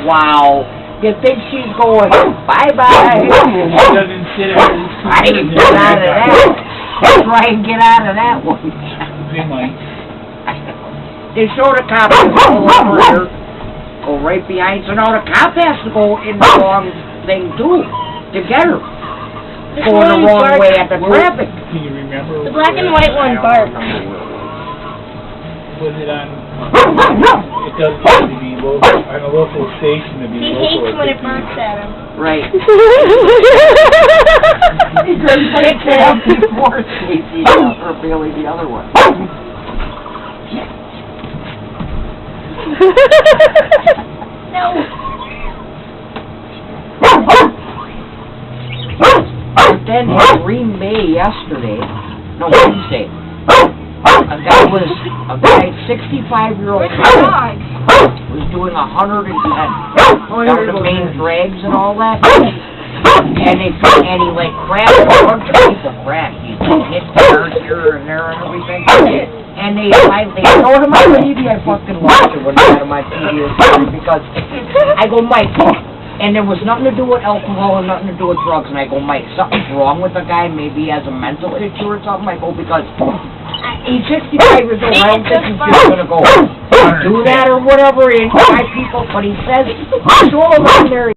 Wow. You think she's going, bye-bye? She doesn't sit at her. I can get out of that. Try and get out of that one. They might. They show the cop has to go over here, go right behind, so now the cop has to go in the wrong thing too, to get her. Going the wrong way at the traffic. Can you remember? The black and white one barks. Was it on? It doesn't have to be local, on a local station to be He local. hates when it barks at him. Right. He couldn't take care of before Stacy or Billy the other one. No. But then in Green Bay yesterday, no, Wednesday, a guy, 65-year-old guy, was doing 110 down the main drags and all that, and he like crashed, a bunch of people crashed. He like hit cars here and there and everything, and they showed him on TV. I fucking watched it when I had him on TV because I go, Mike. And there was nothing to do with alcohol and nothing to do with drugs. And I go, Mike, something's wrong with the guy. Maybe he has a mental issue or something. I go, because he's 65 years old. I don't think he's just going to go do that or whatever. And 5 people, but he says, show him on there.